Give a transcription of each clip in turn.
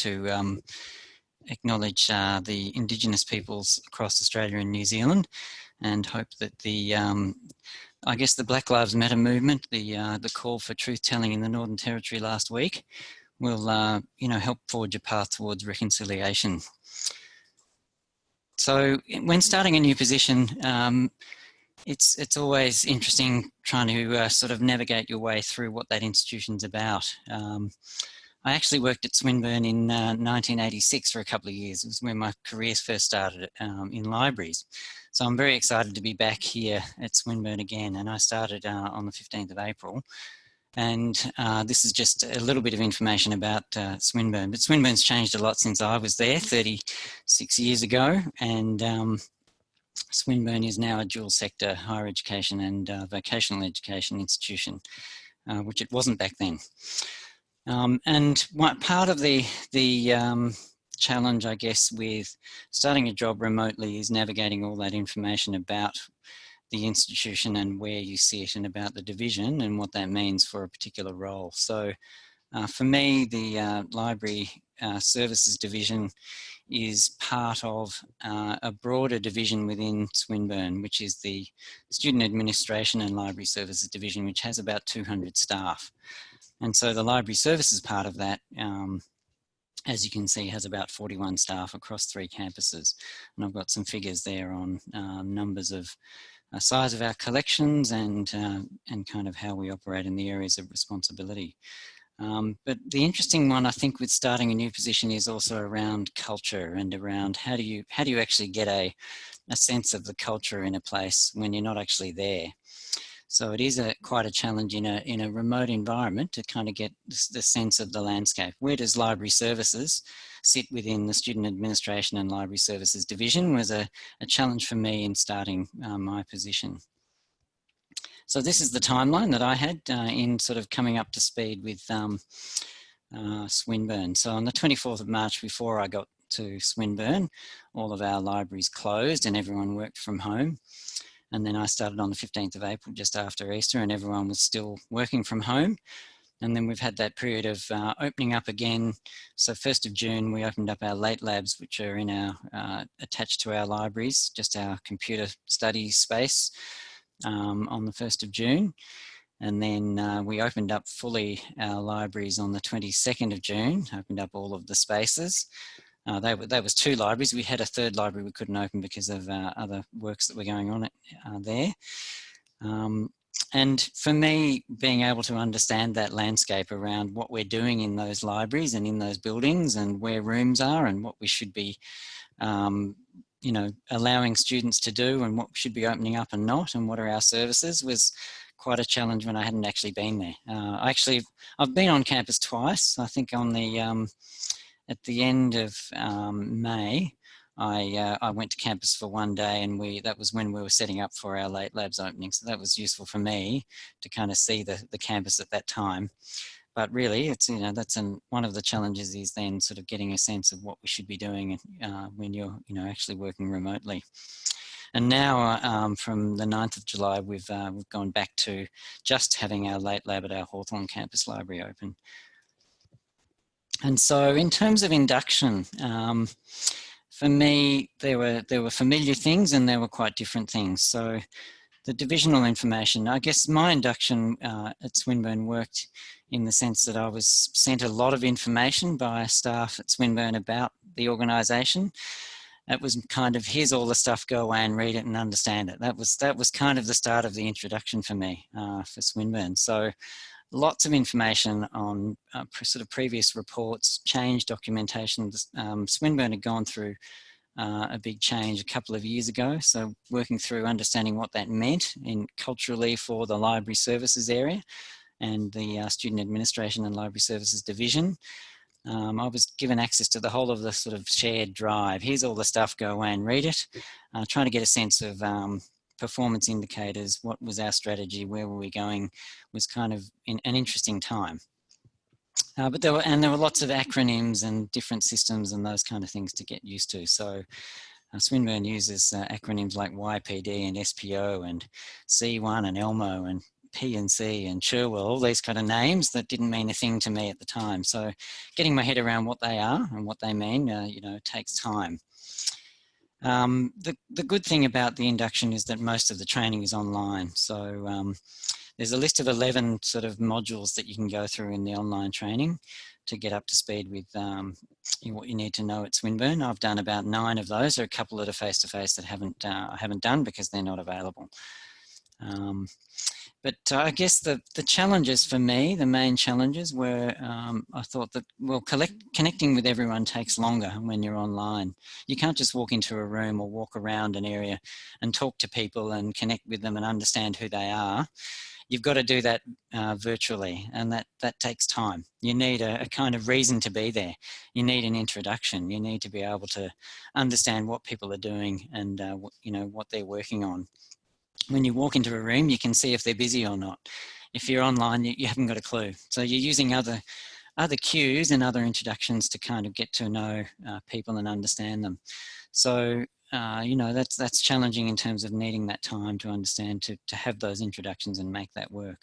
to acknowledge the Indigenous peoples across Australia and New Zealand, and hope that the I guess the Black Lives Matter movement, the call for truth-telling in the Northern Territory last week, will help forge a path towards reconciliation. So when starting a new position, it's always interesting trying to sort of navigate your way through what that institution's about. I actually worked at Swinburne in 1986 for a couple of years. It was when my career first started in libraries. So I'm very excited to be back here at Swinburne again, and I started on the 15th of April. And this is just a little bit of information about Swinburne. But Swinburne's changed a lot since I was there 36 years ago, and Swinburne is now a dual sector higher education and vocational education institution, which it wasn't back then. And part of the challenge, I guess, with starting a job remotely is navigating all that information about the institution and where you sit, and about the division and what that means for a particular role. So for me, the library services division is part of a broader division within Swinburne, which is the Student Administration and Library Services division, which has about 200 staff. And so the library services part of that, as you can see, has about 41 staff across 3 campuses. And I've got some figures there on numbers of size of our collections and kind of how we operate in the areas of responsibility. But the interesting one, I think, with starting a new position is also around culture, and around how do you actually get a sense of the culture in a place when you're not actually there. So it is quite a challenge in a remote environment to kind of get the sense of the landscape. Where does library services sit within the Student Administration and Library Services division was a challenge for me in starting my position. So this is the timeline that I had in sort of coming up to speed with Swinburne. So on the 24th of March, before I got to Swinburne, all of our libraries closed and everyone worked from home. And then I started on the 15th of April, just after Easter, and everyone was still working from home. And then we've had that period of opening up again. So 1st of June, we opened up our late labs, which are in our attached to our libraries, just our computer study space on the 1st of June. And then we opened up fully our libraries on the 22nd of June, opened up all of the spaces. That was 2 libraries. We had a 3rd library we couldn't open because of other works that were going on there. And for me, being able to understand that landscape around what we're doing in those libraries and in those buildings, and where rooms are, and what we should be, allowing students to do, and what should be opening up and not, and what are our services, was quite a challenge when I hadn't actually been there. I've been on campus twice. I think on the at the end of May, I went to campus for one day, and that was when we were setting up for our late labs opening. So that was useful for me to kind of see the campus at that time. But really, it's that's one of the challenges is then sort of getting a sense of what we should be doing when you're actually working remotely. And now from the 9th of July, we've gone back to just having our late lab at our Hawthorn campus library open. And so in terms of induction, for me, there were familiar things and there were quite different things. So the divisional information, I guess my induction at Swinburne worked in the sense that I was sent a lot of information by staff at Swinburne about the organisation. It was kind of, here's all the stuff, go away and read it and understand it. That was kind of the start of the introduction for me for Swinburne. So lots of information on sort of previous reports, change documentation. Swinburne had gone through a big change a couple of years ago. So working through understanding what that meant culturally for the library services area and the Student Administration and Library Services division. I was given access to the whole of the sort of shared drive. Here's all the stuff, go away and read it. Trying to get a sense of performance indicators, what was our strategy, where were we going, was kind of an interesting time. But there were lots of acronyms and different systems and those kind of things to get used to. So Swinburne uses acronyms like YPD and SPO and C1 and ELMO, and P and C and Cherwell, all these kind of names that didn't mean a thing to me at the time. So getting my head around what they are and what they mean, you know, takes time. The good thing about the induction is that most of the training is online. So there's a list of 11 sort of modules that you can go through in the online training to get up to speed with what you need to know at Swinburne. I've done about 9 of those. There are a couple that are face-to-face that I haven't done because they're not available. But I guess the challenges for me, the main challenges were, I thought that, well, connecting with everyone takes longer when you're online. You can't just walk into a room or walk around an area and talk to people and connect with them and understand who they are. You've got to do that virtually, and that takes time. You need a kind of reason to be there. You need an introduction. You need to be able to understand what people are doing and you know, what they're working on. When you walk into a room, you can see if they're busy or not. If you're online, you haven't got a clue. So you're using other cues and other introductions to kind of get to know people and understand them. So you know, that's challenging in terms of needing that time to understand, to have those introductions and make that work.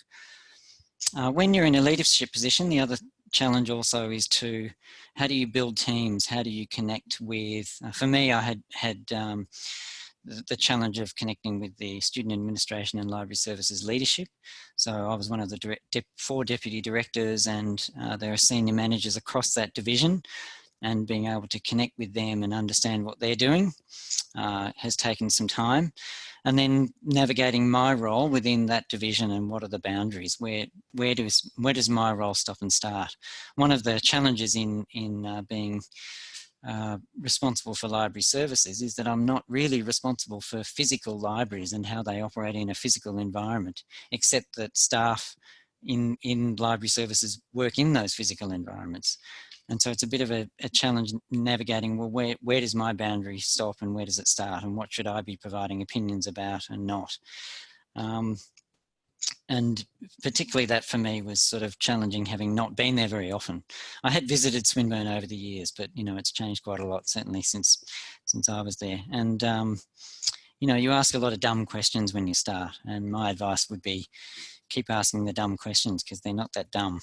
When you're in a leadership position, the other challenge also is to, how do you build teams? How do you connect with, for me, I had the challenge of connecting with the student administration and library services leadership. So I was one of the 4 deputy directors, and there are senior managers across that division, and being able to connect with them and understand what they're doing has taken some time. And then navigating my role within that division and what are the boundaries, where does my role stop and start. One of the challenges in being responsible for library services is that I'm not really responsible for physical libraries and how they operate in a physical environment, except that staff in library services work in those physical environments. And so it's a bit of a challenge navigating, well, where does my boundary stop and where does it start, and what should I be providing opinions about and not. And particularly that for me was sort of challenging, having not been there very often. I had visited Swinburne over the years, but you know, it's changed quite a lot, certainly since I was there. And you know, you ask a lot of dumb questions when you start, and my advice would be keep asking the dumb questions because they're not that dumb.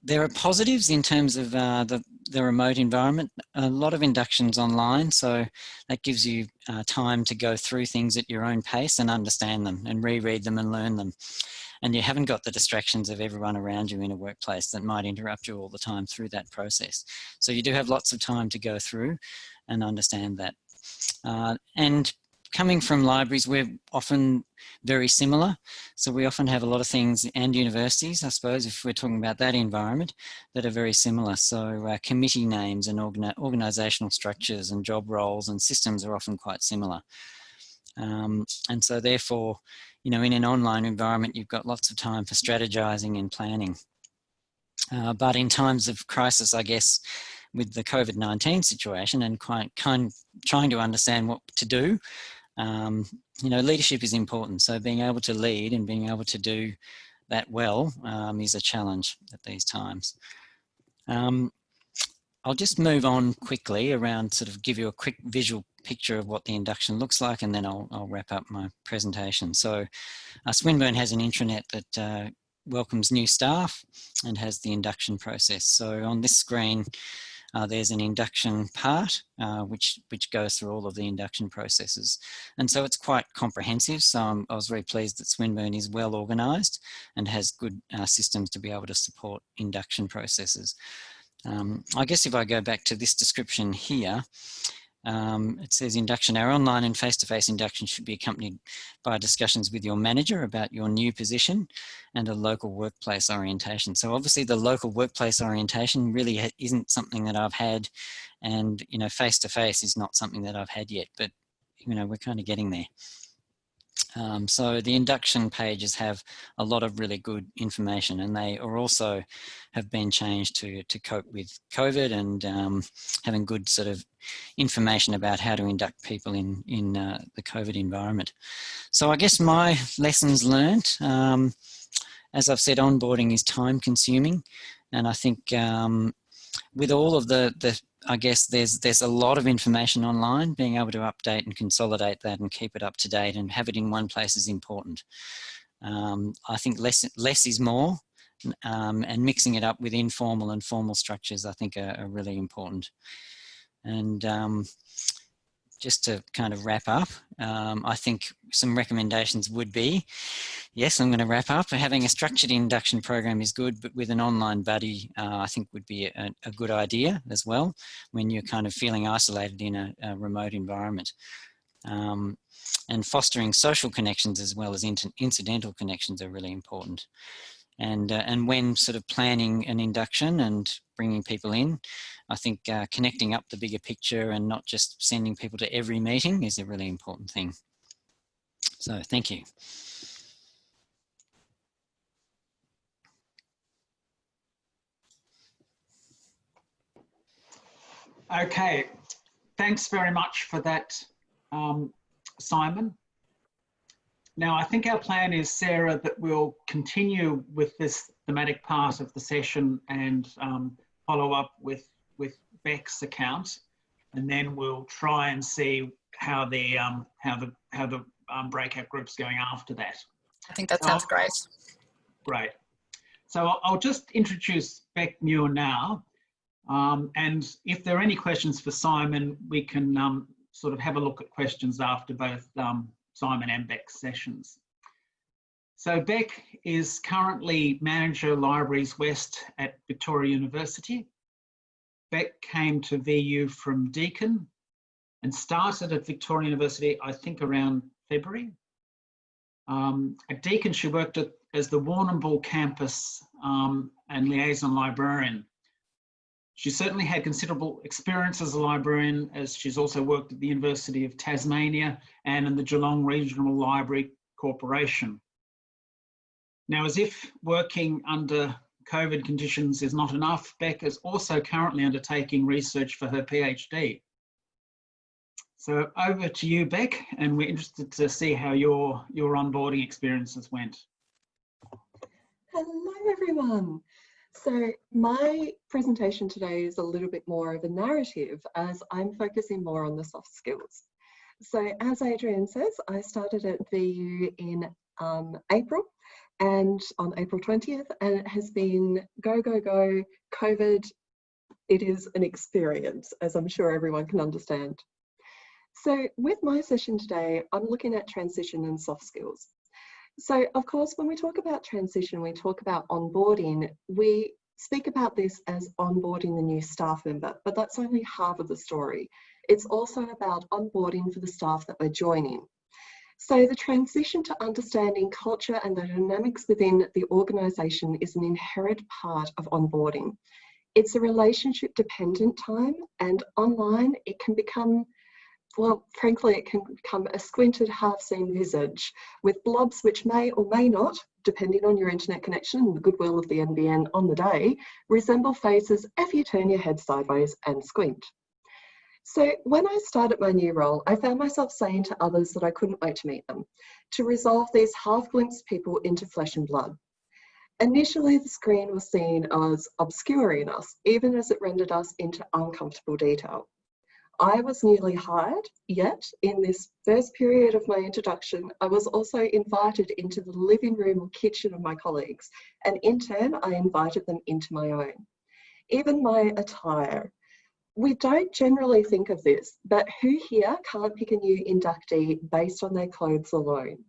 There are positives in terms of the remote environment. A lot of inductions online, so that gives you time to go through things at your own pace and understand them and reread them and learn them. And you haven't got the distractions of everyone around you in a workplace that might interrupt you all the time through that process. So you do have lots of time to go through and understand that. And coming from libraries, we're often very similar. So we often have a lot of things, and universities, I suppose, if we're talking about that environment, that are very similar. So committee names and organisational structures and job roles and systems are often quite similar. And so therefore, you know, in an online environment, you've got lots of time for strategizing and planning. But in times of crisis, I guess, with the COVID-19 situation and trying to understand what to do, you know, leadership is important. So being able to lead and being able to do that well is a challenge at these times. I'll just move on quickly around, sort of give you a quick visual picture of what the induction looks like, and then I'll wrap up my presentation. So Swinburne has an intranet that welcomes new staff and has the induction process. So on this screen, there's an induction part, which goes through all of the induction processes. And so it's quite comprehensive. So I was very pleased that Swinburne is well organised and has good systems to be able to support induction processes. I guess if I go back to this description here, it says induction. Our online and face-to-face induction should be accompanied by discussions with your manager about your new position and a local workplace orientation. So obviously the local workplace orientation really isn't something that I've had, and you know, face-to-face is not something that I've had yet, but you know, we're kind of getting there. So the induction pages have a lot of really good information, and they are also have been changed to cope with COVID and having good sort of information about how to induct people in the COVID environment. So I guess my lessons learned, as I've said, onboarding is time consuming, and I think with all of the I guess there's a lot of information online. Being able to update and consolidate that and keep it up to date and have it in one place is important. I think less is more, and mixing it up with informal and formal structures I think are really important. And just to kind of wrap up, I think some recommendations would be, yes, I'm going to wrap up. Having a structured induction program is good, but with an online buddy, I think would be a good idea as well when you're kind of feeling isolated in a remote environment. And fostering social connections as well as incidental connections are really important. And when sort of planning an induction and bringing people in, I think connecting up the bigger picture and not just sending people to every meeting is a really important thing. So thank you. Okay, thanks very much for that, Simon. Now, I think our plan is, Sarah, that we'll continue with this thematic part of the session and follow up with Beck's account, and then we'll try and see how the breakout group's going after that. I think that sounds great. Great. So I'll just introduce Beck Muir now, and if there are any questions for Simon, we can sort of have a look at questions after both Simon and Beck's sessions. So Beck is currently Manager Libraries West at Victoria University. Beck came to VU from Deakin and started at Victoria University, I think around February. At Deakin, she worked as the Warrnambool campus and liaison librarian. She certainly had considerable experience as a librarian, as she's also worked at the University of Tasmania and in the Geelong Regional Library Corporation. Now, as if working under COVID conditions is not enough, Beck is also currently undertaking research for her PhD. So over to you, Beck, and we're interested to see how your onboarding experiences went. Hello, everyone. So my presentation today is a little bit more of a narrative, as I'm focusing more on the soft skills. So as Adrian says, I started at VU in April, and on April 20th, and it has been go, go, go, COVID. It is an experience, as I'm sure everyone can understand. So with my session today, I'm looking at transition and soft skills. So of course, when we talk about transition, we talk about onboarding, we speak about this as onboarding the new staff member, but that's only half of the story. It's also about onboarding for the staff that we're joining. So the transition to understanding culture and the dynamics within the organisation is an inherent part of onboarding. It's a relationship dependent time, and online it can become, well, frankly, it can become a squinted, half-seen visage with blobs which may or may not, depending on your internet connection and the goodwill of the NBN on the day, resemble faces if you turn your head sideways and squint. So when I started my new role, I found myself saying to others that I couldn't wait to meet them, to resolve these half-glimpsed people into flesh and blood. Initially, the screen was seen as obscuring us, even as it rendered us into uncomfortable detail. I was newly hired, yet in this first period of my introduction, I was also invited into the living room or kitchen of my colleagues, and in turn, I invited them into my own. Even my attire. We don't generally think of this, but who here can't pick a new inductee based on their clothes alone?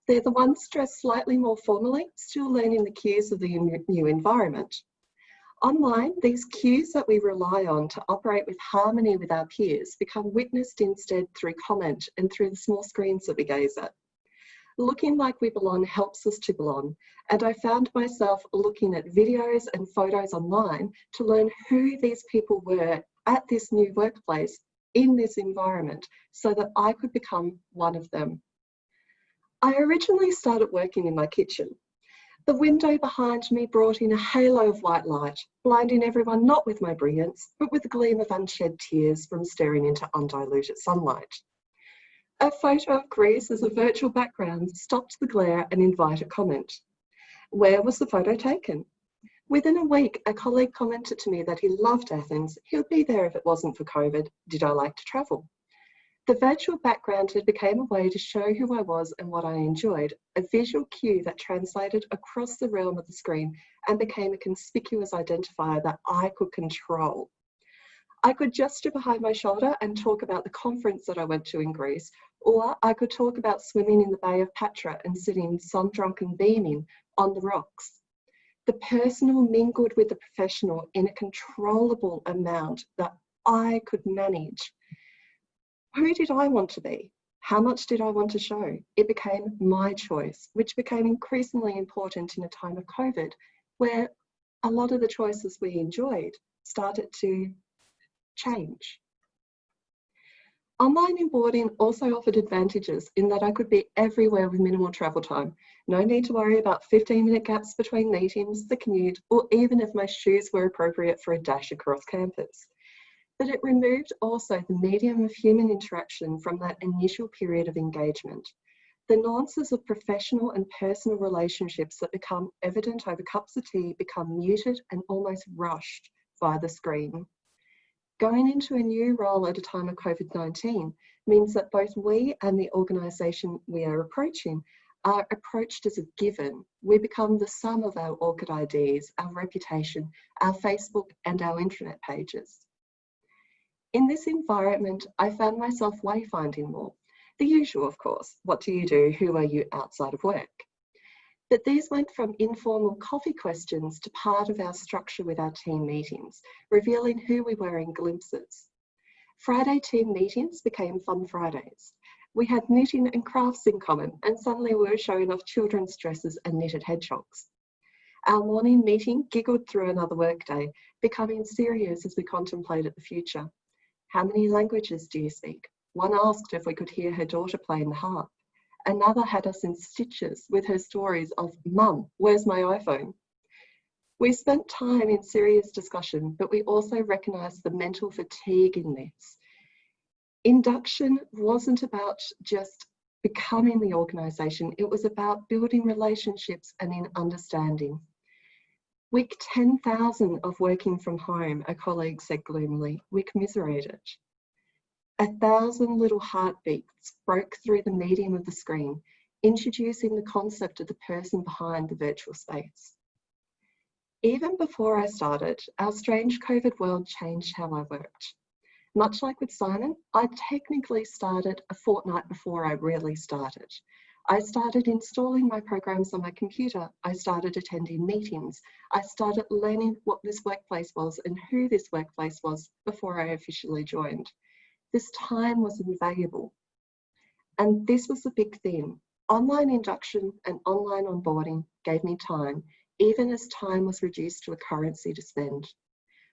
They're the ones dressed slightly more formally, still learning the cues of the new environment. Online, these cues that we rely on to operate with harmony with our peers become witnessed instead through comment and through the small screens that we gaze at. Looking like we belong helps us to belong, and I found myself looking at videos and photos online to learn who these people were at this new workplace in this environment so that I could become one of them. I originally started working in my kitchen. The window behind me brought in a halo of white light, blinding everyone not with my brilliance, but with a gleam of unshed tears from staring into undiluted sunlight. A photo of Greece as a virtual background stopped the glare and invited comment. Where was the photo taken? Within a week, a colleague commented to me that he loved Athens. He'll be there if it wasn't for COVID. Did I like to travel? The virtual background had become a way to show who I was and what I enjoyed, a visual cue that translated across the realm of the screen and became a conspicuous identifier that I could control. I could gesture behind my shoulder and talk about the conference that I went to in Greece, or I could talk about swimming in the Bay of Patra and sitting sun-drunk and beaming on the rocks. The personal mingled with the professional in a controllable amount that I could manage. Who did I want to be? How much did I want to show? It became my choice, which became increasingly important in a time of COVID, where a lot of the choices we enjoyed started to change. Online onboarding also offered advantages in that I could be everywhere with minimal travel time. No need to worry about 15-minute gaps between meetings, the commute, or even if my shoes were appropriate for a dash across campus. But it removed also the medium of human interaction from that initial period of engagement. The nuances of professional and personal relationships that become evident over cups of tea become muted and almost rushed via the screen. Going into a new role at a time of COVID-19 means that both we and the organisation we are approaching are approached as a given. We become the sum of our ORCID IDs, our reputation, our Facebook and our internet pages. In this environment, I found myself wayfinding more. The usual, of course. What do you do? Who are you outside of work? But these went from informal coffee questions to part of our structure with our team meetings, revealing who we were in glimpses. Friday team meetings became fun Fridays. We had knitting and crafts in common, and suddenly we were showing off children's dresses and knitted hedgehogs. Our morning meeting giggled through another workday, becoming serious as we contemplated the future. How many languages do you speak? One asked if we could hear her daughter playing the harp. Another had us in stitches with her stories of, "Mum, where's my iPhone?" We spent time in serious discussion, but we also recognised the mental fatigue in this. Induction wasn't about just becoming the organisation, it was about building relationships and in understanding. Week 10,000 of working from home, a colleague said gloomily, we commiserated. 1,000 little heartbeats broke through the medium of the screen, introducing the concept of the person behind the virtual space. Even before I started, our strange COVID world changed how I worked. Much like with Simon, I technically started a fortnight before I really started. I started installing my programs on my computer. I started attending meetings. I started learning what this workplace was and who this workplace was before I officially joined. This time was invaluable. And this was the big theme. Online induction and online onboarding gave me time, even as time was reduced to a currency to spend.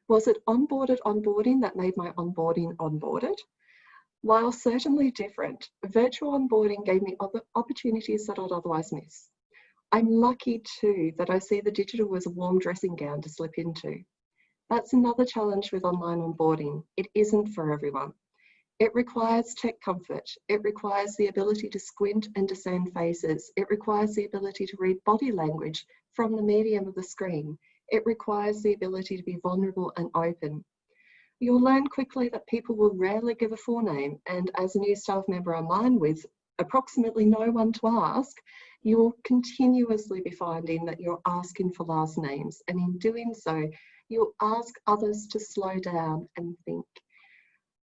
Was it onboarding that made my onboarding onboarded? While certainly different, virtual onboarding gave me other opportunities that I'd otherwise miss. I'm lucky too that I see the digital as a warm dressing gown to slip into. That's another challenge with online onboarding. It isn't for everyone. It requires tech comfort. It requires the ability to squint and discern faces. It requires the ability to read body language from the medium of the screen. It requires the ability to be vulnerable and open. You'll learn quickly that people will rarely give a full name, and as a new staff member online with approximately no one to ask, you will continuously be finding that you're asking for last names, and in doing so, you'll ask others to slow down and think.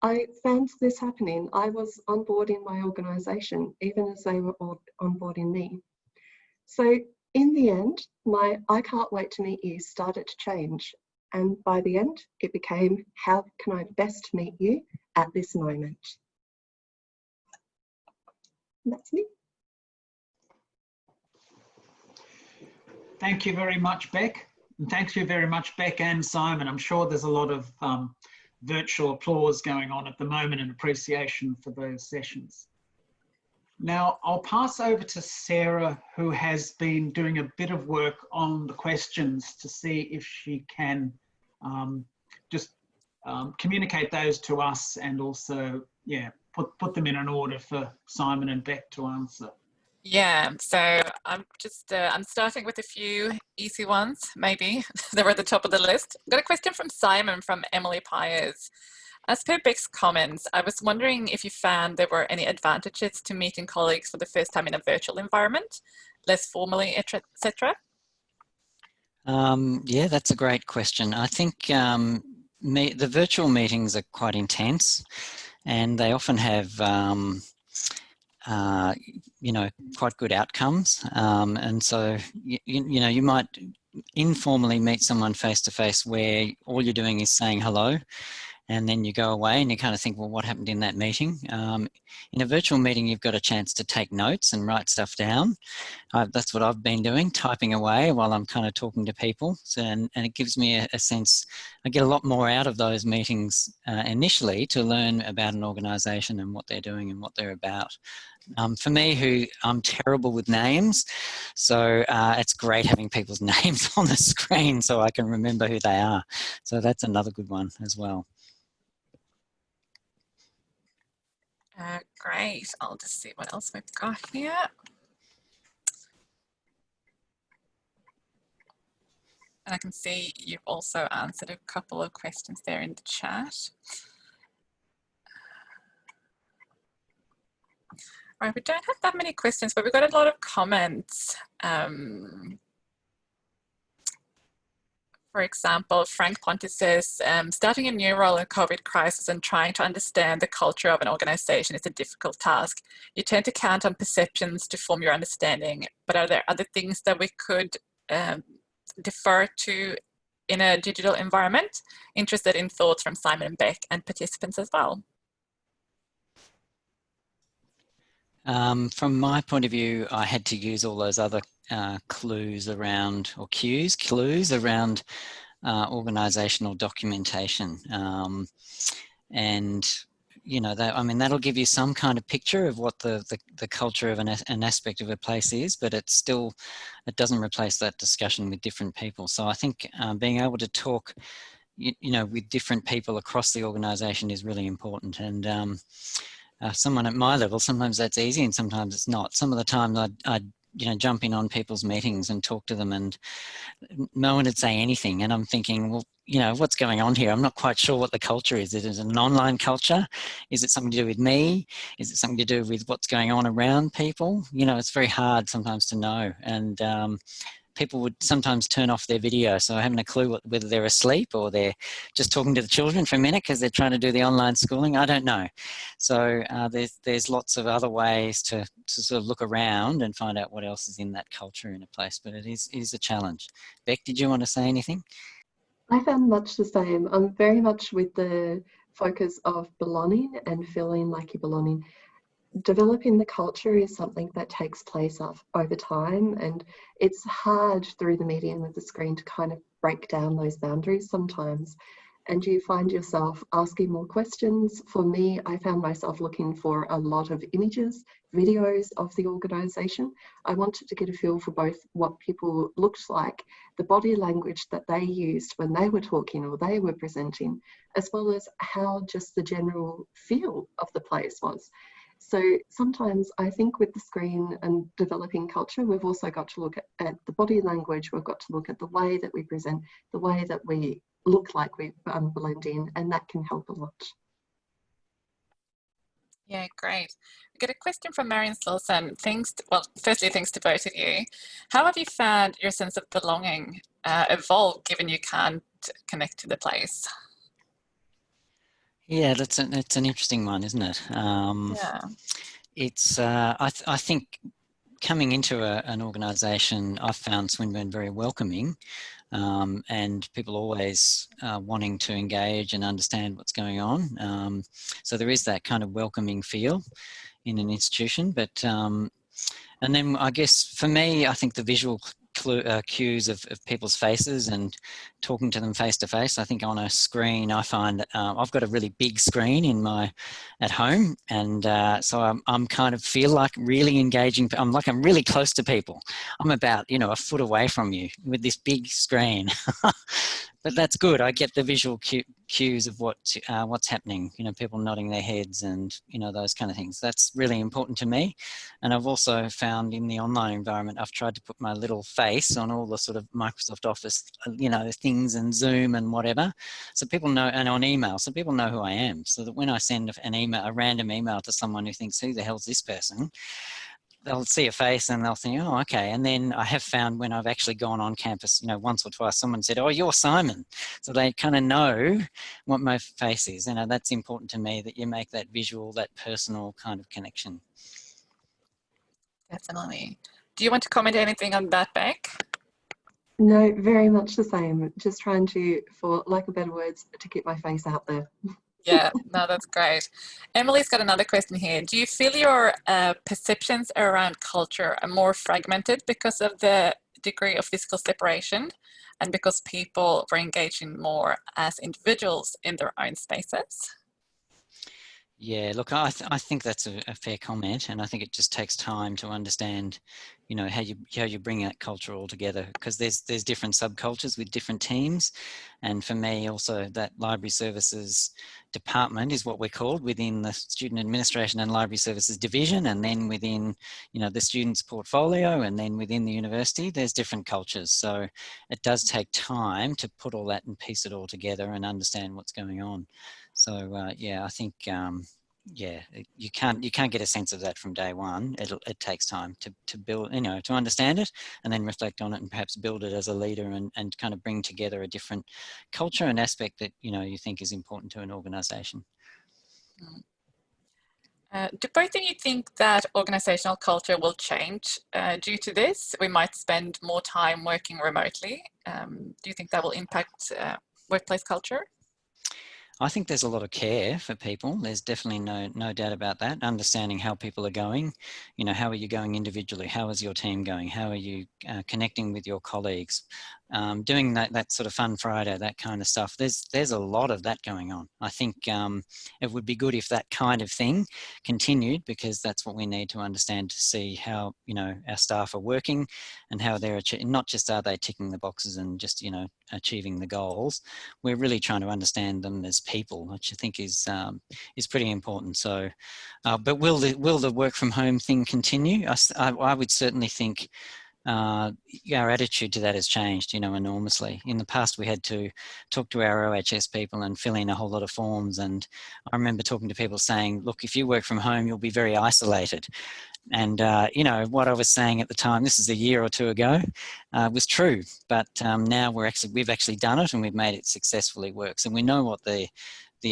I found this happening. I was onboarding my organisation, even as they were onboarding me. So in the end, my I can't wait to meet you started to change. And by the end, it became, how can I best meet you at this moment? And that's me. Thank you very much, Beck. And thank you very much, Beck and Simon. I'm sure there's a lot of virtual applause going on at the moment and appreciation for those sessions. Now, I'll pass over to Sarah, who has been doing a bit of work on the questions to see if she can communicate those to us and also, yeah, put them in an order for Simon and Beck to answer. Yeah, so I'm starting with a few easy ones, maybe. They're at the top of the list. I've got a question from Simon from Emily Pyers. As per Beck's comments, I was wondering if you found there were any advantages to meeting colleagues for the first time in a virtual environment, less formally, etc. Yeah, that's a great question. I think the virtual meetings are quite intense, and they often have you know, quite good outcomes. And so, you know, you might informally meet someone face to face where all you're doing is saying hello, and then you go away and you kind of think, well, what happened in that meeting? In a virtual meeting, you've got a chance to take notes and write stuff down. That's what I've been doing, typing away while I'm kind of talking to people. So, and it gives me a sense, I get a lot more out of those meetings initially to learn about an organisation and what they're doing and what they're about. For me, I'm terrible with names, so it's great having people's names on the screen so I can remember who they are. So that's another good one as well. Great. I'll just see what else we've got here. And I can see you've also answered a couple of questions there in the chat. All right, we don't have that many questions, but we've got a lot of comments. For example, Frank Pontus says, starting a new role in a COVID crisis and trying to understand the culture of an organization is a difficult task. You tend to count on perceptions to form your understanding, but are there other things that we could defer to in a digital environment? Interested in thoughts from Simon and Beck and participants as well. From my point of view, I had to use all those other clues around, or clues around organisational documentation. And, you know, I mean, that'll give you some kind of picture of what the culture of an aspect of a place is, but it doesn't replace that discussion with different people. So I think being able to talk, you know, with different people across the organisation is really important. And someone at my level, sometimes that's easy and sometimes it's not. Some of the time I'd you know, jump in on people's meetings and talk to them and no one would say anything. And I'm thinking, well, you know, what's going on here? I'm not quite sure what the culture is. Is it an online culture? Is it something to do with me? Is it something to do with what's going on around people? You know, it's very hard sometimes to know. And people would sometimes turn off their video, so I haven't a clue whether they're asleep or they're just talking to the children for a minute because they're trying to do the online schooling. I don't know. So there's lots of other ways to sort of look around and find out what else is in that culture in a place, but it is a challenge. Beck, did you want to say anything? I found much the same. I'm very much with the focus of belonging and feeling like you're belonging. Developing the culture is something that takes place over time, and it's hard through the medium of the screen to kind of break down those boundaries sometimes, and you find yourself asking more questions. For me, I found myself looking for a lot of images, videos of the organisation. I wanted to get a feel for both what people looked like, the body language that they used when they were talking or they were presenting, as well as how just the general feel of the place was. So sometimes I think with the screen and developing culture, we've also got to look at the body language, we've got to look at the way that we present, the way that we look like we blend in, and that can help a lot. Yeah, great. We get a question from Marion Slauson. Firstly, thanks to both of you. How have you found your sense of belonging evolve, given you can't connect to the place? Yeah, it's an interesting one, isn't it? Yeah. It's I think coming into an organisation, I've found Swinburne very welcoming, and people always wanting to engage and understand what's going on. So there is that kind of welcoming feel in an institution. But and then I guess for me, I think the visual cues of people's faces and talking to them face to face. I think on a screen, I find I've got a really big screen at home, and so I'm kind of feel like really engaging. I'm really close to people. I'm about, you know, a foot away from you with this big screen. But that's good. I get the visual cues of what's happening, you know, people nodding their heads and, you know, those kind of things. That's really important to me. And I've also found in the online environment, I've tried to put my little face on all the sort of Microsoft Office, you know, things and Zoom and whatever. So people know, and on email, so people know who I am. So that when I send an email, a random email to someone who thinks, who the hell's this person? They'll see a face and they'll think, oh, okay. And then I have found when I've actually gone on campus, you know, once or twice, someone said, oh, you're Simon. So they kind of know what my face is. You know, that's important to me, that you make that visual, that personal kind of connection. Definitely. Do you want to comment anything on that, Beck? No, very much the same. Just trying to, for lack of better words, to keep my face out there. Yeah, no, that's great. Emily's got another question here. Do you feel your perceptions around culture are more fragmented because of the degree of physical separation and because people were engaging more as individuals in their own spaces? Yeah, look, I think that's a fair comment, and I think it just takes time to understand, you know, how you bring that culture all together, because there's different subcultures with different teams, and for me also that library services department is what we're called within the student administration and library services division, and then within, you know, the student's portfolio, and then within the university there's different cultures. So it does take time to put all that and piece it all together and understand what's going on. So yeah, I think yeah, you can't get a sense of that from day one. It takes time to build, you know, to understand it and then reflect on it and perhaps build it as a leader and kind of bring together a different culture and aspect that, you know, you think is important to an organisation. Do both of you think that organisational culture will change due to this? We might spend more time working remotely. Do you think that will impact workplace culture? I think there's a lot of care for people. There's definitely no doubt about that. Understanding how people are going, you know, how are you going individually? How is your team going? How are you connecting with your colleagues? Doing that sort of fun Friday, that kind of stuff. There's a lot of that going on. I think it would be good if that kind of thing continued, because that's what we need to understand to see how, you know, our staff are working and how they're not just are they ticking the boxes and just, you know, achieving the goals. We're really trying to understand them as people, which I think is pretty important. So, but will the work from home thing continue? I would certainly think our attitude to that has changed, you know, enormously. In the past, we had to talk to our OHS people and fill in a whole lot of forms. And I remember talking to people saying, look, if you work from home, you'll be very isolated. And, you know, what I was saying at the time, this is a year or two ago, was true. But now we've actually done it and we've made it successfully work. So we know what the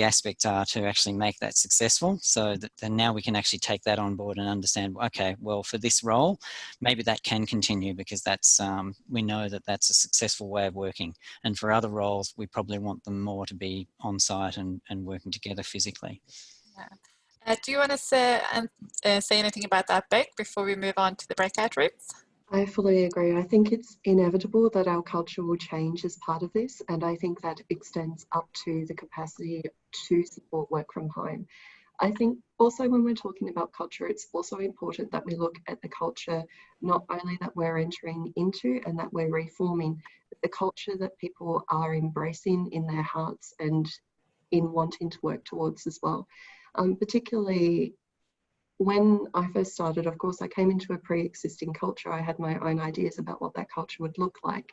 aspects are to actually make that successful, so that then now we can actually take that on board and understand, okay, well, for this role, maybe that can continue because that's we know that that's a successful way of working. And for other roles, we probably want them more to be on site and working together physically. Yeah. Do you want to say anything about that, Beck, before we move on to the breakout rooms? I fully agree. I think it's inevitable that our culture will change as part of this, and I think that extends up to the capacity to support work from home. I think also when we're talking about culture, it's also important that we look at the culture not only that we're entering into and that we're reforming, but the culture that people are embracing in their hearts and in wanting to work towards as well. Particularly when I first started, of course, I came into a pre-existing culture. I had my own ideas about what that culture would look like.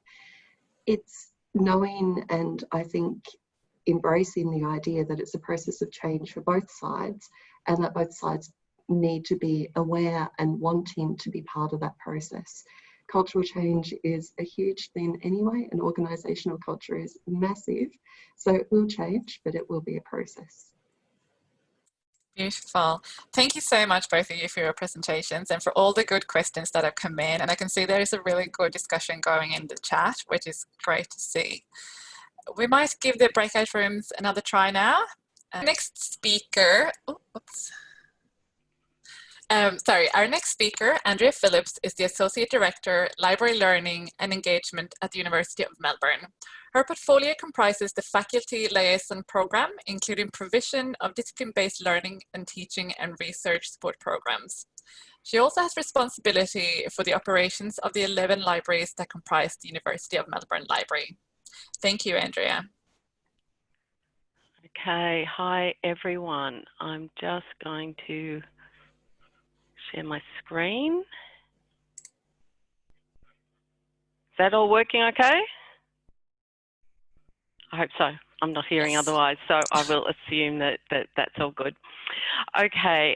It's knowing and I think embracing the idea that it's a process of change for both sides and that both sides need to be aware and wanting to be part of that process. Cultural change is a huge thing anyway, and organisational culture is massive. So it will change, but it will be a process. Beautiful. Thank you so much, both of you, for your presentations and for all the good questions that have come in. And I can see there is a really good discussion going in the chat, which is great to see. We might give the breakout rooms another try now. Next speaker, Sorry, our next speaker, Andrea Phillips, is the Associate Director, Library Learning and Engagement at the University of Melbourne. Her portfolio comprises the Faculty Liaison Programme, including provision of discipline-based learning and teaching and research support programs. She also has responsibility for the operations of the 11 libraries that comprise the University of Melbourne Library. Thank you, Andrea. Okay, hi everyone. I'm just going to share my screen. Is that all working okay? I hope so. I'm not hearing otherwise, so I will assume that that's all good. Okay.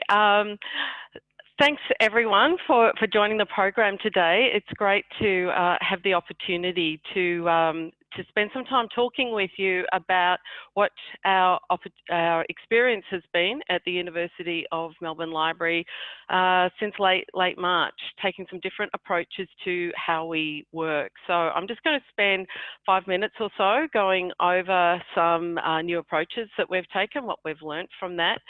Thanks everyone for joining the program today. It's great to have the opportunity to spend some time talking with you about what our experience has been at the University of Melbourne Library since late March, taking some different approaches to how we work. So I'm just going to spend 5 minutes or so going over some new approaches that we've taken, what we've learnt from that.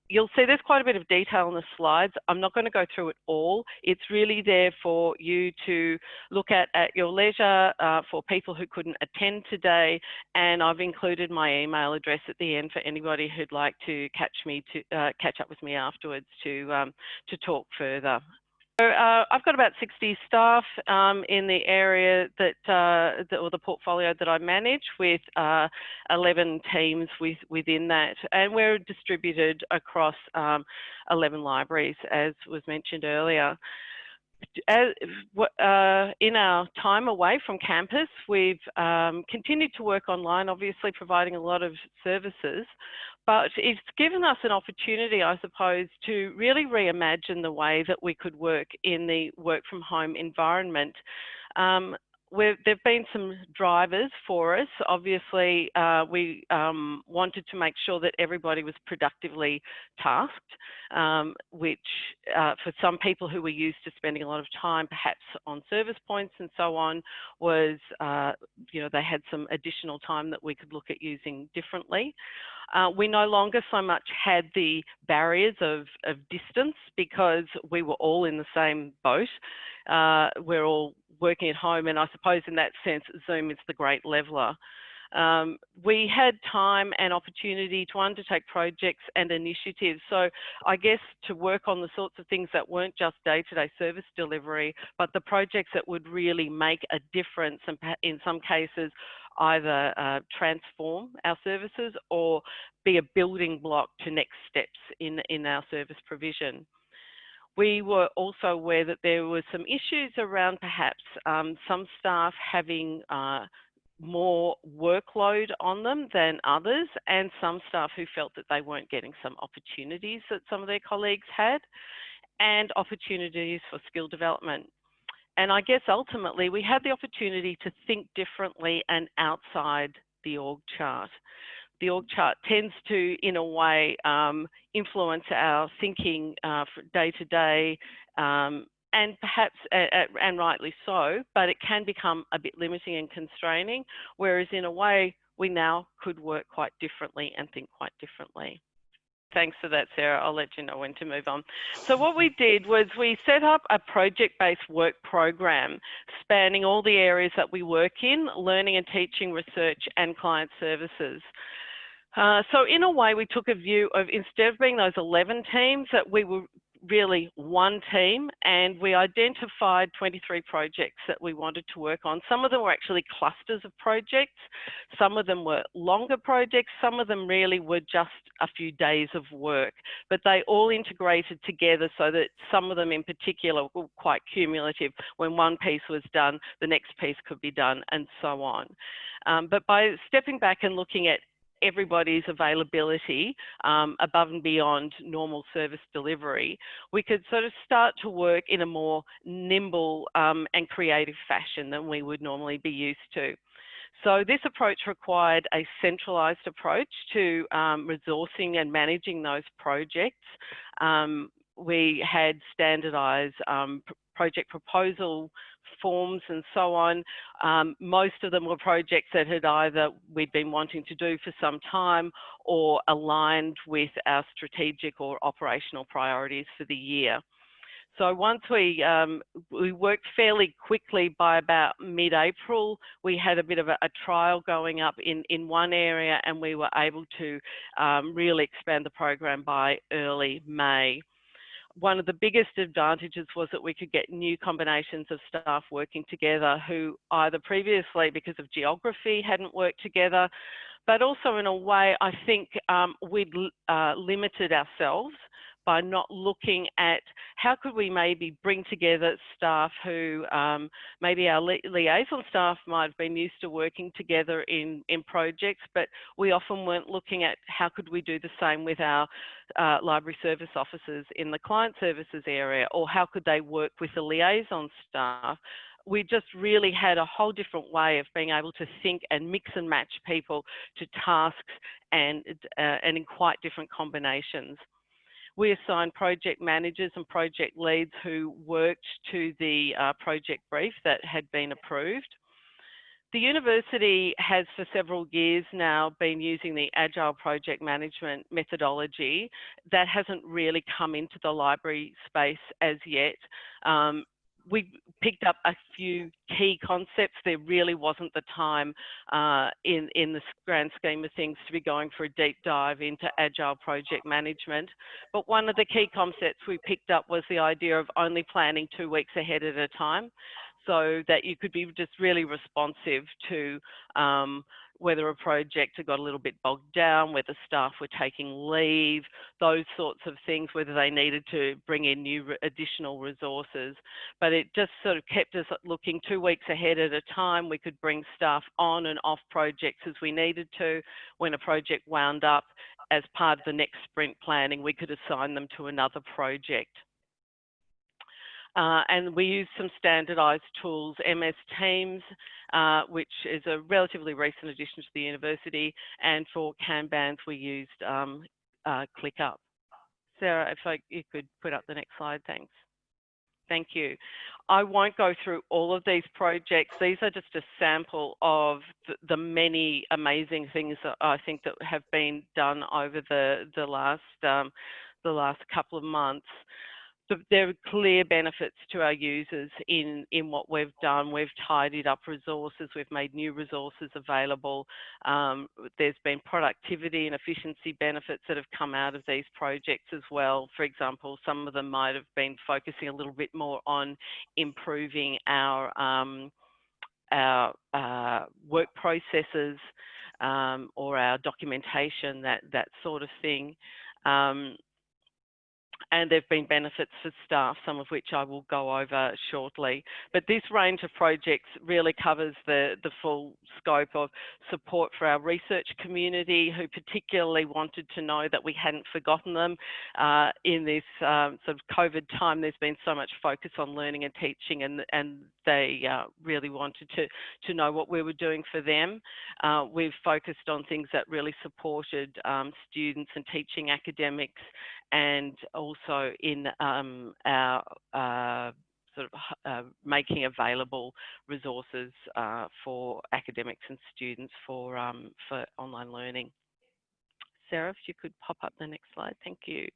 You'll see there's quite a bit of detail on the slides. I'm not going to go through it all. It's really there for you to look at your leisure for people who couldn't attend today, and I've included my email address at the end for anybody who'd like to catch up with me afterwards to talk further. So I've got about 60 staff in the area or the portfolio that I manage, with 11 teams within that, and we're distributed across 11 libraries, as was mentioned earlier. In our time away from campus, we've continued to work online, obviously providing a lot of services, but it's given us an opportunity, I suppose, to really reimagine the way that we could work in the work from home environment. There've been some drivers for us. Obviously, we wanted to make sure that everybody was productively tasked, which for some people who were used to spending a lot of time perhaps on service points and so on was, you know, they had some additional time that we could look at using differently. We no longer so much had the barriers of distance, because we were all in the same boat. We're all working at home, and I suppose in that sense, Zoom is the great leveler. We had time and opportunity to undertake projects and initiatives. So I guess to work on the sorts of things that weren't just day-to-day service delivery, but the projects that would really make a difference, and in some cases, either transform our services or be a building block to next steps in our service provision. We were also aware that there were some issues around perhaps some staff having more workload on them than others, and some staff who felt that they weren't getting some opportunities that some of their colleagues had, and opportunities for skill development. And I guess ultimately we had the opportunity to think differently and outside the org chart. The org chart tends to, in a way, influence our thinking day to day, and perhaps, and rightly so, but it can become a bit limiting and constraining, whereas in a way we now could work quite differently and think quite differently. Thanks for that, Sarah. I'll let you know when to move on. So what we did was we set up a project-based work program spanning all the areas that we work in: learning and teaching, research, and client services. So in a way, we took a view of, instead of being those 11 teams, that we were really one team, and we identified 23 projects that we wanted to work on. Some of them were actually clusters of projects, some of them were longer projects, some of them really were just a few days of work, but they all integrated together so that some of them in particular were quite cumulative. When one piece was done, the next piece could be done, and so on. But by stepping back and looking at everybody's availability above and beyond normal service delivery, we could sort of start to work in a more nimble and creative fashion than we would normally be used to. So this approach required a centralised approach to resourcing and managing those projects. We had standardised project proposal forms and so on. Most of them were projects that had either we'd been wanting to do for some time or aligned with our strategic or operational priorities for the year. So once we worked fairly quickly. By about mid-April, we had a bit of a trial going up in one area, and we were able to really expand the program by early May. One of the biggest advantages was that we could get new combinations of staff working together who either previously, because of geography, hadn't worked together, but also in a way, I think we'd limited ourselves by not looking at how could we maybe bring together staff who maybe our liaison staff might have been used to working together in projects, but we often weren't looking at how could we do the same with our library service officers in the client services area, or how could they work with the liaison staff. We just really had a whole different way of being able to think and mix and match people to tasks and in quite different combinations. We assigned project managers and project leads who worked to the project brief that had been approved. The university has for several years now been using the Agile project management methodology. That hasn't really come into the library space as yet. We picked up a few key concepts. There really wasn't the time in the grand scheme of things to be going for a deep dive into Agile project management. But one of the key concepts we picked up was the idea of only planning 2 weeks ahead at a time, so that you could be just really responsive to whether a project had got a little bit bogged down, whether staff were taking leave, those sorts of things, whether they needed to bring in new additional resources. But it just sort of kept us looking 2 weeks ahead at a time. We could bring staff on and off projects as we needed to. When a project wound up, as part of the next sprint planning, we could assign them to another project. And we use some standardised tools, MS Teams, which is a relatively recent addition to the university, and for Kanbans we used ClickUp. Sarah, if you could put up the next slide, thanks. Thank you. I won't go through all of these projects. These are just a sample of the many amazing things that I think that have been done over the last couple of months. There are clear benefits to our users in what we've done. We've tidied up resources, we've made new resources available. There's been productivity and efficiency benefits that have come out of these projects as well. For example, some of them might have been focusing a little bit more on improving our work processes or our documentation, that sort of thing. And there have been benefits for staff, some of which I will go over shortly. But this range of projects really covers the full scope of support for our research community, who particularly wanted to know that we hadn't forgotten them. In this sort of COVID time, there's been so much focus on learning and teaching, and they really wanted to know what we were doing for them. We've focused on things that really supported students and teaching academics, and also in our making available resources for academics and students for online learning. Sarah, if you could pop up the next slide, thank you.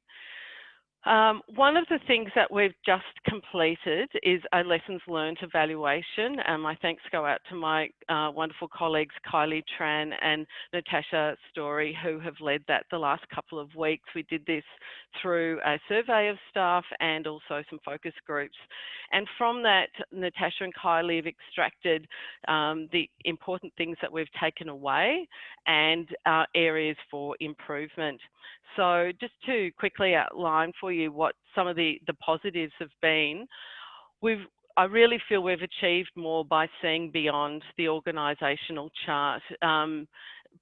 One of the things that we've just completed is a lessons learned evaluation. My thanks go out to my wonderful colleagues Kylie Tran and Natasha Story, who have led that the last couple of weeks. We did this through a survey of staff and also some focus groups. And from that, Natasha and Kylie have extracted the important things that we've taken away and areas for improvement. So just to quickly outline for you what some of the positives have been, I really feel we've achieved more by seeing beyond the organisational chart,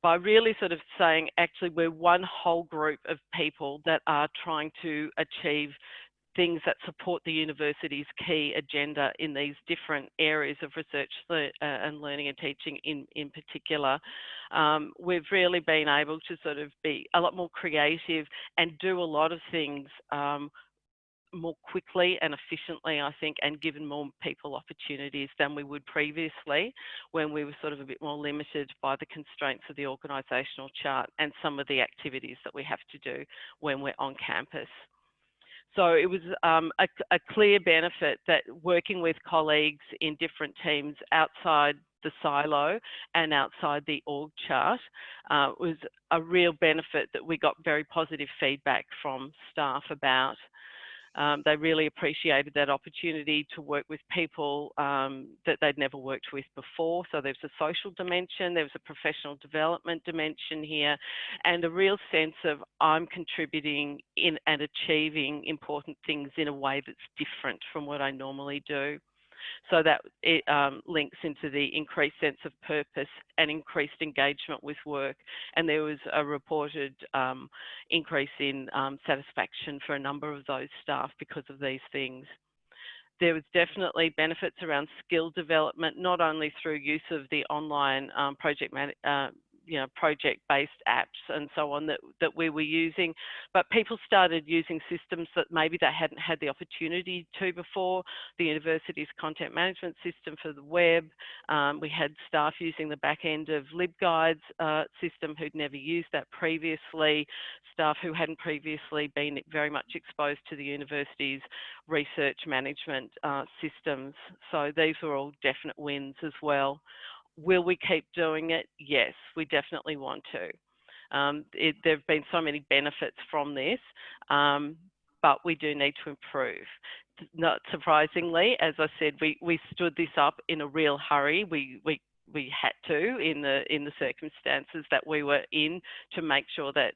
by really sort of saying, actually, we're one whole group of people that are trying to achieve things that support the university's key agenda in these different areas of research and learning and teaching in particular. We've really been able to sort of be a lot more creative and do a lot of things more quickly and efficiently, I think, and given more people opportunities than we would previously, when we were sort of a bit more limited by the constraints of the organisational chart and some of the activities that we have to do when we're on campus. So it was a clear benefit that working with colleagues in different teams outside the silo and outside the org chart was a real benefit that we got very positive feedback from staff about. They really appreciated that opportunity to work with people that they'd never worked with before. So there's a social dimension, there was a professional development dimension here, and a real sense of I'm contributing in and achieving important things in a way that's different from what I normally do. So that it links into the increased sense of purpose and increased engagement with work. And there was a reported increase in satisfaction for a number of those staff because of these things. There was definitely benefits around skill development, not only through use of the online project-based apps and so on that we were using, but people started using systems that maybe they hadn't had the opportunity to before. The university's content management system for the web. We had staff using the back end of LibGuide's system who'd never used that previously, staff who hadn't previously been very much exposed to the university's research management systems. So these were all definite wins as well. Will we keep doing it? Yes, we definitely want to. There have been so many benefits from this, but we do need to improve. Not surprisingly, as I said, we stood this up in a real hurry. We had to in the circumstances that we were in to make sure that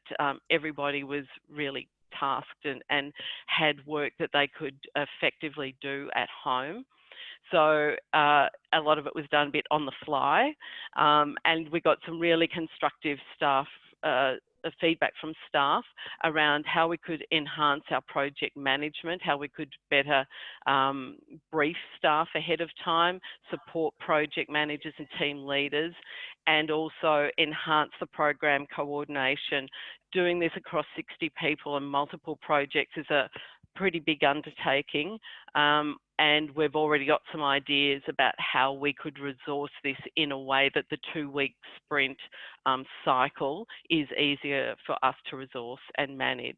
everybody was really tasked and had work that they could effectively do at home. So a lot of it was done a bit on the fly, and we got some really constructive feedback from staff around how we could enhance our project management, how we could better brief staff ahead of time, support project managers and team leaders, and also enhance the program coordination. Doing this across 60 people and multiple projects is a pretty big undertaking, and we've already got some ideas about how we could resource this in a way that the 2-week sprint cycle is easier for us to resource and manage.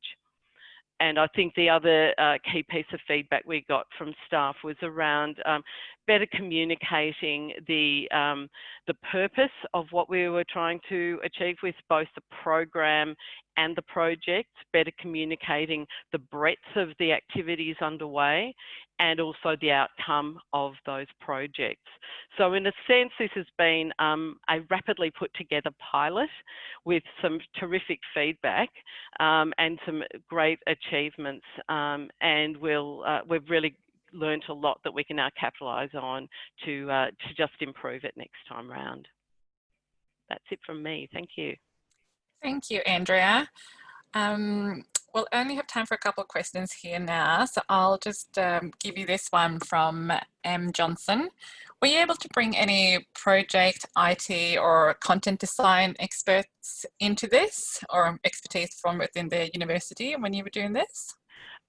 And I think the other key piece of feedback we got from staff was around better communicating the purpose of what we were trying to achieve with both the program and the project, better communicating the breadth of the activities underway and also the outcome of those projects. So in a sense, this has been a rapidly put together pilot with some terrific feedback and some great achievements, and we've really learned a lot that we can now capitalise on to just improve it next time round. That's it from me. Thank you. Thank you, Andrea. We'll only have time for a couple of questions here now, so I'll just give you this one from M. Johnson. Were you able to bring any project, IT or content design experts into this, or expertise from within the university when you were doing this?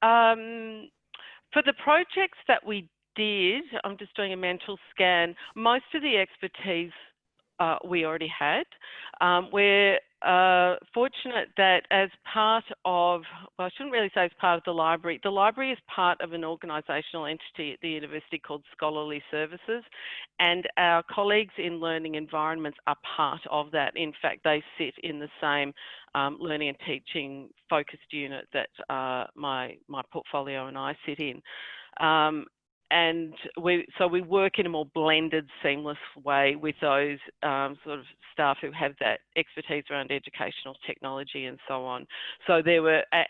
For the projects that we did, I'm just doing a mental scan, most of the expertise we already had. We're fortunate that as part of, well, I shouldn't really say as part of the library is part of an organisational entity at the university called Scholarly Services, and our colleagues in learning environments are part of that. In fact, they sit in the same learning and teaching focused unit that my portfolio and I sit in. And so we work in a more blended, seamless way with those sort of staff who have that expertise around educational technology and so on. So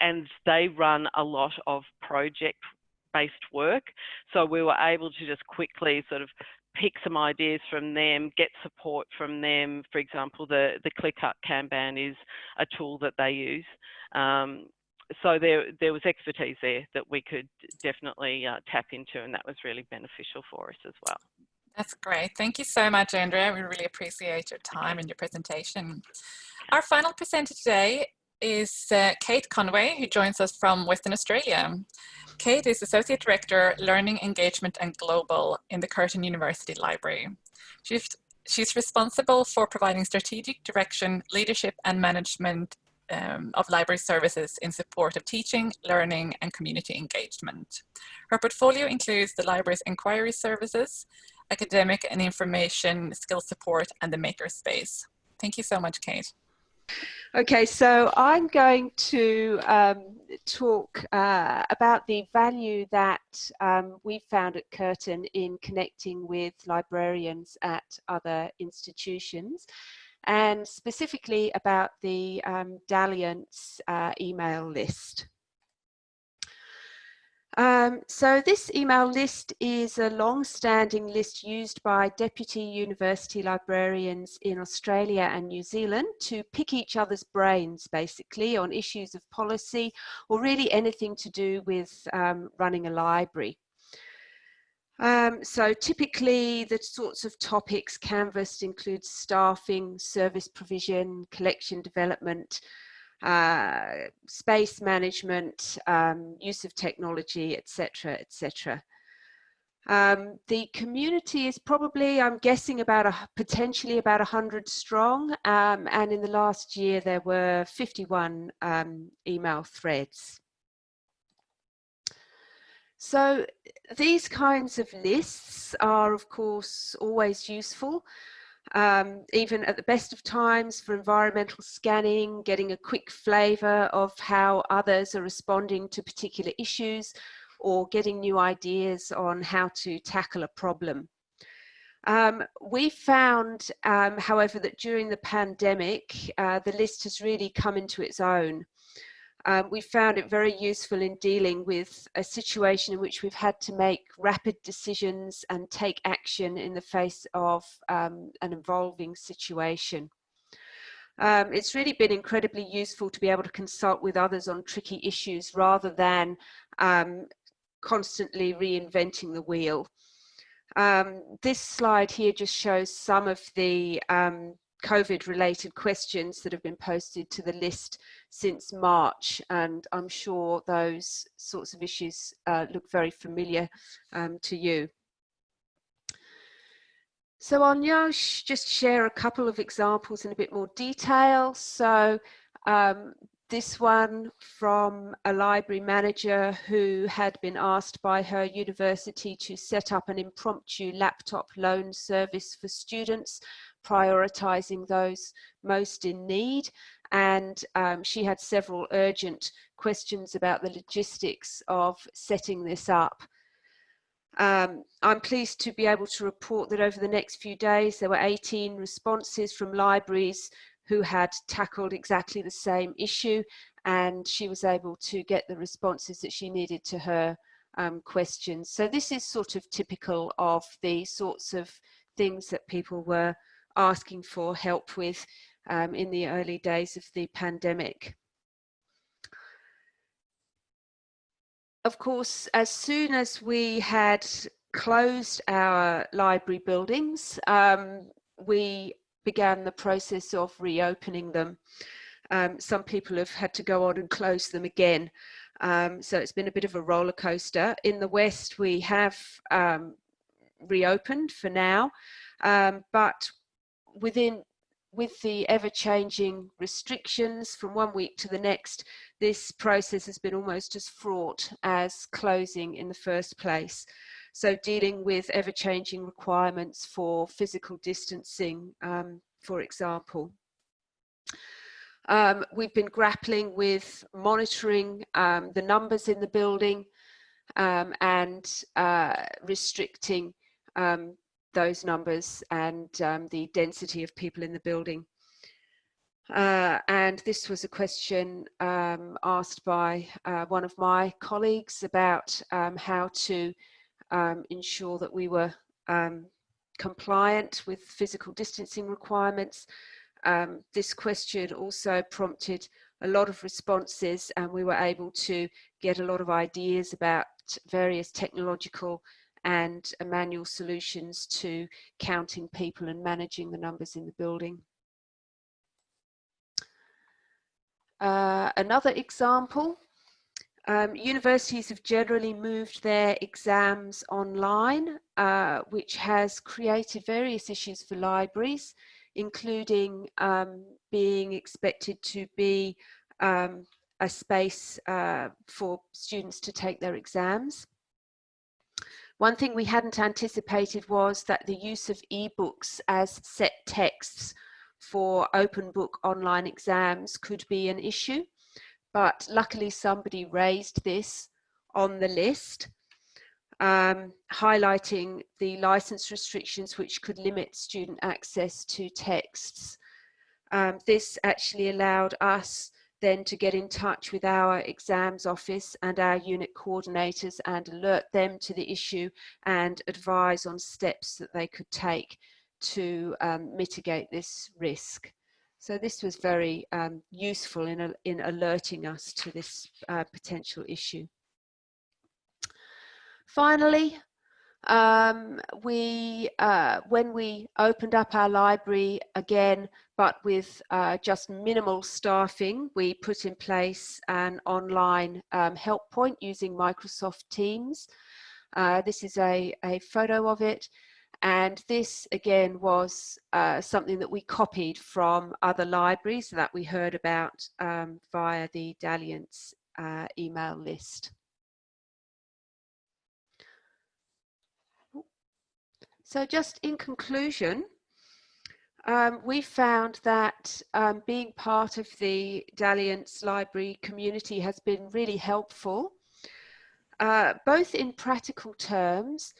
and they run a lot of project-based work. So we were able to just quickly sort of pick some ideas from them, get support from them. For example, the ClickUp Kanban is a tool that they use. So there was expertise there that we could definitely tap into, and that was really beneficial for us as well. That's great. Thank you so much, Andrea. We really appreciate your time and your presentation. Our final presenter today is Kate Conway, who joins us from Western Australia. Kate is Associate Director, Learning, Engagement and Global in the Curtin University Library. She's responsible for providing strategic direction, leadership and management of library services in support of teaching, learning and community engagement. Her portfolio includes the library's inquiry services, academic and information skills support and the makerspace. Thank you so much, Kate. Okay, so I'm going to talk about the value that we found at Curtin in connecting with librarians at other institutions, and specifically about the Dalliance email list. So this email list is a long-standing list used by deputy university librarians in Australia and New Zealand to pick each other's brains, basically, on issues of policy or really anything to do with running a library. So typically the sorts of topics canvassed include staffing, service provision, collection development, space management, use of technology, etc., etc. The community is probably, I'm guessing, potentially about 100 strong, and in the last year there were 51 email threads. So these kinds of lists are, of course, always useful. Even at the best of times for environmental scanning, getting a quick flavour of how others are responding to particular issues, or getting new ideas on how to tackle a problem. We found, however, that during the pandemic, the list has really come into its own. We found it very useful in dealing with a situation in which we've had to make rapid decisions and take action in the face of an evolving situation. It's really been incredibly useful to be able to consult with others on tricky issues rather than constantly reinventing the wheel. This slide here just shows some of the COVID-related questions that have been posted to the list since March, and I'm sure those sorts of issues look very familiar to you. So I'll now just share a couple of examples in a bit more detail. So this one from a library manager who had been asked by her university to set up an impromptu laptop loan service for students, prioritising those most in need, and she had several urgent questions about the logistics of setting this up. I'm pleased to be able to report that over the next few days there were 18 responses from libraries who had tackled exactly the same issue, and she was able to get the responses that she needed to her questions. So this is sort of typical of the sorts of things that people were asking for help with in the early days of the pandemic. Of course, as soon as we had closed our library buildings, we began the process of reopening them. Some people have had to go on and close them again. So it's been a bit of a roller coaster. In the West, we have reopened for now, but with the ever-changing restrictions from one week to the next, this process has been almost as fraught as closing in the first place. So dealing with ever-changing requirements for physical distancing, for example. We've been grappling with monitoring the numbers in the building and restricting those numbers and the density of people in the building. And this was a question asked by one of my colleagues about how to ensure that we were compliant with physical distancing requirements. This question also prompted a lot of responses, and we were able to get a lot of ideas about various technological and manual solutions to counting people and managing the numbers in the building. Another example, universities have generally moved their exams online, which has created various issues for libraries, including being expected to be a space for students to take their exams. One thing we hadn't anticipated was that the use of ebooks as set texts for open book online exams could be an issue, but luckily somebody raised this on the list, highlighting the license restrictions which could limit student access to texts. This actually allowed us then to get in touch with our exams office and our unit coordinators and alert them to the issue and advise on steps that they could take to mitigate this risk. So this was very useful in alerting us to this potential issue. Finally, when we opened up our library again, but with just minimal staffing, we put in place an online help point using Microsoft Teams. This is a photo of it. And this again was something that we copied from other libraries that we heard about via the Dalliance email list. So just in conclusion, we found that being part of the Dalliance library community has been really helpful, both in practical terms,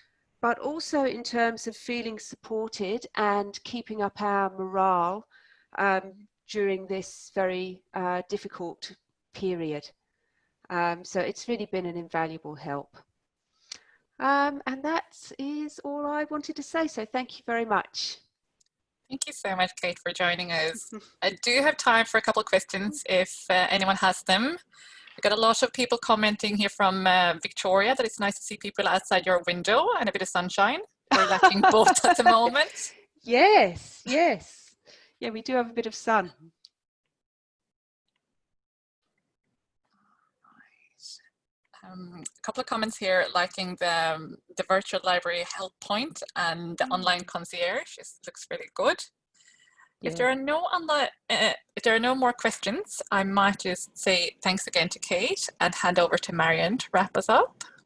but also in terms of feeling supported and keeping up our morale during this very difficult period. So it's really been an invaluable help. And that is all I wanted to say, so thank you very much. Thank you so much, Kate, for joining us. I do have time for a couple of questions if anyone has them. We've got a lot of people commenting here from Victoria that it's nice to see people outside your window and a bit of sunshine. We're lacking both at the moment. Yes, yes. Yeah, we do have a bit of sun. A couple of comments here liking the virtual library help point and the online concierge. It looks really good. Yeah. If there are no more questions, I might just say thanks again to Kate and hand over to Marion to wrap us up.